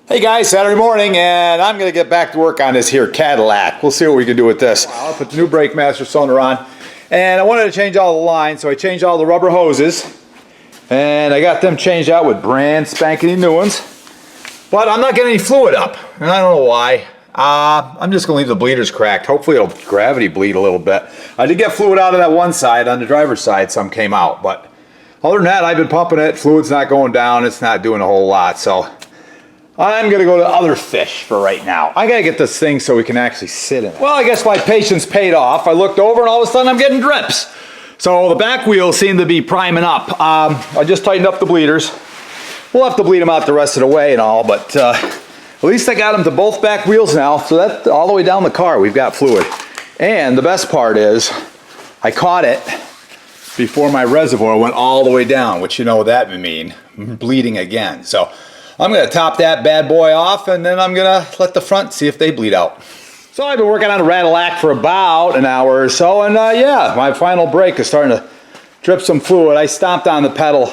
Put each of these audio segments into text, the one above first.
Hey guys, Saturday morning, and I'm gonna get back to work on this here Cadillac. We'll see what we can do with this. I'll put the new brake master cylinder on, and I wanted to change all the lines, so I changed all the rubber hoses, and I got them changed out with brand spanking new ones. But I'm not getting any fluid up, and I don't know why. I'm just gonna leave the bleeders cracked. Hopefully it'll gravity bleed a little bit. I did get fluid out of that one side, on the driver's side, some came out, but other than that, I've been pumping it. Fluid's not going down, it's not doing a whole lot, so I'm gonna go to other fish for right now. I gotta get this thing so we can actually sit in it. Well, I guess my patience paid off. I looked over and all of a sudden I'm getting drips. So the back wheels seem to be priming up. I just tightened up the bleeders. We'll have to bleed them out the rest of the way and all, but at least I got them to both back wheels now. So that's all the way down the car, we've got fluid. And the best part is, I caught it before my reservoir went all the way down, which you know what that would mean, bleeding again. So I'm gonna top that bad boy off, and then I'm gonna let the front see if they bleed out. So I've been working on a Cadillac for about an hour or so, and yeah, my final brake is starting to drip some fluid. I stomped on the pedal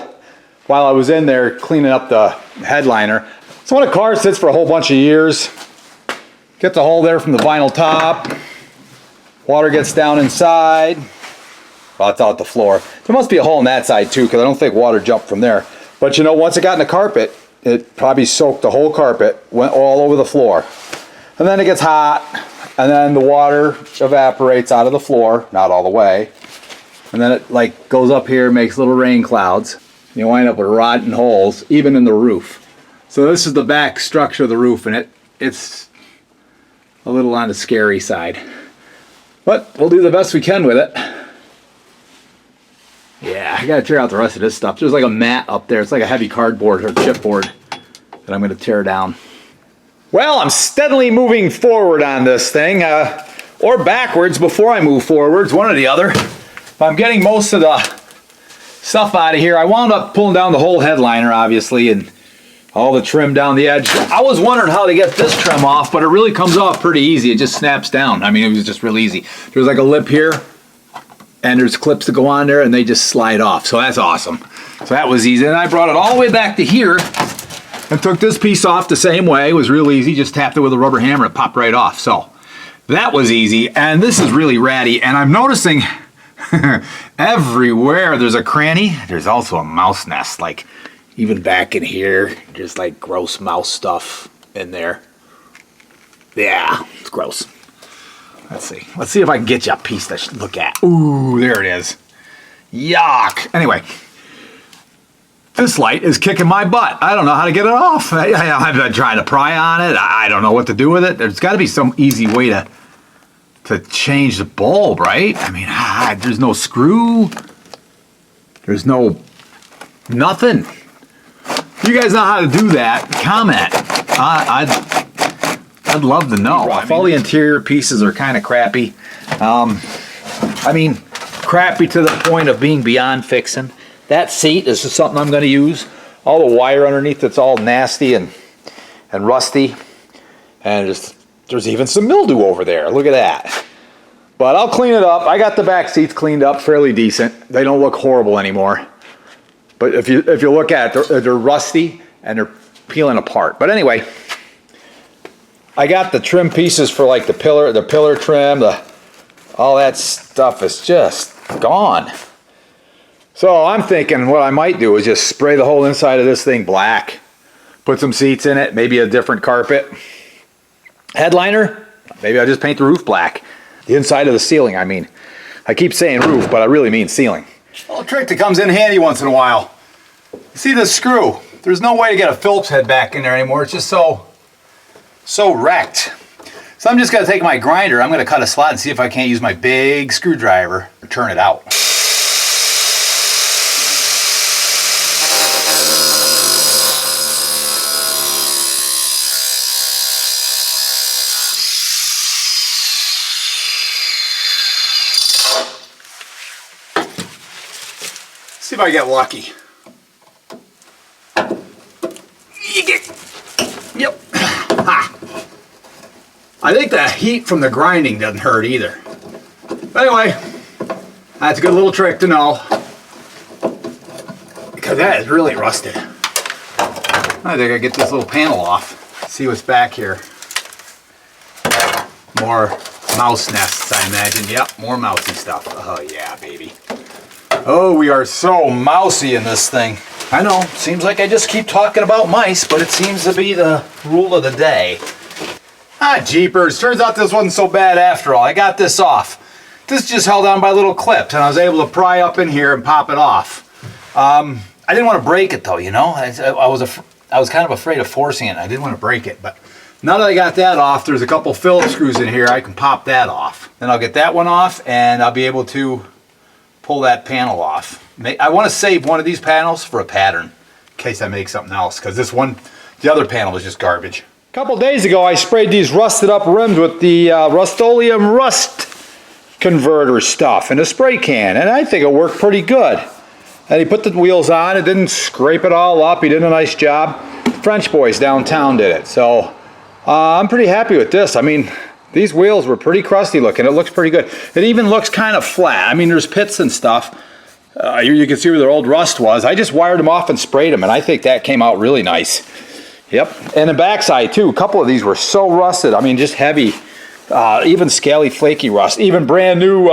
while I was in there cleaning up the headliner. So when a car sits for a whole bunch of years, get the hole there from the vinyl top, water gets down inside, well, it's out the floor. There must be a hole on that side too, because I don't think water jumped from there. But you know, once it got in the carpet, it probably soaked the whole carpet, went all over the floor. And then it gets hot, and then the water evaporates out of the floor, not all the way. And then it like goes up here, makes little rain clouds. You wind up with rotten holes, even in the roof. So this is the back structure of the roof, and it's a little on the scary side. But we'll do the best we can with it. Yeah, I gotta tear out the rest of this stuff. There's like a mat up there. It's like a heavy cardboard or chipboard that I'm gonna tear down. Well, I'm steadily moving forward on this thing, or backwards before I move forwards, one or the other. I'm getting most of the stuff out of here. I wound up pulling down the whole headliner, obviously, and all the trim down the edge. I was wondering how to get this trim off, but it really comes off pretty easy. It just snaps down. I mean, it was just real easy. There's like a lip here, and there's clips that go on there and they just slide off. So that's awesome. So that was easy. And I brought it all the way back to here and took this piece off the same way. It was real easy. Just tapped it with a rubber hammer. It popped right off. So that was easy. And this is really ratty. And I'm noticing everywhere there's a cranny, there's also a mouse nest. Like even back in here, there's like gross mouse stuff in there. Yeah, it's gross. Let's see. Let's see if I can get you a piece to look at. Ooh, there it is. Yuck. Anyway, this light is kicking my butt. I don't know how to get it off. I've been trying to pry on it. I don't know what to do with it. There's got to be some easy way to change the bulb, right? I mean, there's no screw. There's no nothing. If you guys know how to do that, comment. I'd love to know. If all the interior pieces are kind of crappy, I mean, crappy to the point of being beyond fixing. That seat is just something I'm going to use. All the wire underneath it's all nasty and rusty, and there's even some mildew over there. Look at that. But I'll clean it up. I got the back seats cleaned up fairly decent. They don't look horrible anymore. But if you look at it, they're rusty and they're peeling apart. But anyway, I got the trim pieces for like the pillar trim, all that stuff is just gone. So I'm thinking what I might do is just spray the whole inside of this thing black, put some seats in it, maybe a different carpet. Headliner, maybe I'll just paint the roof black. The inside of the ceiling, I mean. I keep saying roof, but I really mean ceiling. A little trick that comes in handy once in a while. You see this screw? There's no way to get a Phillips head back in there anymore. It's just so wrecked. So I'm just gonna take my grinder, I'm gonna cut a slot and see if I can't use my big screwdriver to turn it out. See if I get lucky. Yep. Ha. I think the heat from the grinding doesn't hurt either. But anyway, that's a good little trick to know, because that is really rusted. I think I get this little panel off. See what's back here. More mouse nests, I imagine. Yep, more mousy stuff. Oh yeah, baby. Oh, we are so mousy in this thing. I know, seems like I just keep talking about mice, but it seems to be the rule of the day. Ah, jeepers. Turns out this wasn't so bad after all. I got this off. This just held on by little clips, and I was able to pry up in here and pop it off. I didn't want to break it, though, you know? I was kind of afraid of forcing it. I didn't want to break it, but now that I got that off, there's a couple Phillips screws in here. I can pop that off. Then I'll get that one off, and I'll be able to pull that panel off. I want to save one of these panels for a pattern in case I make something else, because this one, the other panel is just garbage. A couple days ago, I sprayed these rusted up rims with the Rust-Oleum rust converter stuff in a spray can, and I think it worked pretty good. And he put the wheels on, it didn't scrape it all up, he did a nice job. The French boys downtown did it, so I'm pretty happy with this. I mean, these wheels were pretty crusty looking, it looks pretty good. It even looks kind of flat. I mean, there's pits and stuff. You can see where their old rust was. I just wired them off and sprayed them, and I think that came out really nice. Yep, and the backside too, a couple of these were so rusted, I mean, just heavy. Even scaly, flaky rust. Even brand new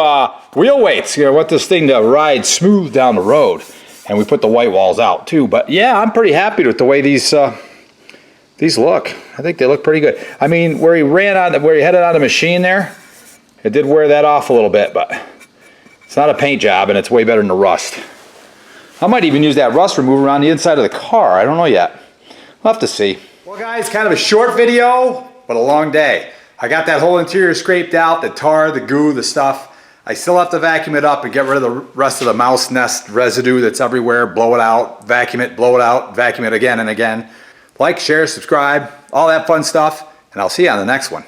wheel weights. You know, want this thing to ride smooth down the road. And we put the white walls out too. But yeah, I'm pretty happy with the way these look. I think they look pretty good. I mean, where he headed on the machine there, it did wear that off a little bit, but it's not a paint job, and it's way better than the rust. I might even use that rust remover around the inside of the car. I don't know yet. We'll have to see. Well, guys, kind of a short video, but a long day. I got that whole interior scraped out, the tar, the goo, the stuff. I still have to vacuum it up and get rid of the rest of the mouse nest residue that's everywhere. Blow it out, vacuum it, blow it out, vacuum it again and again. Like, share, subscribe, all that fun stuff, and I'll see you on the next one.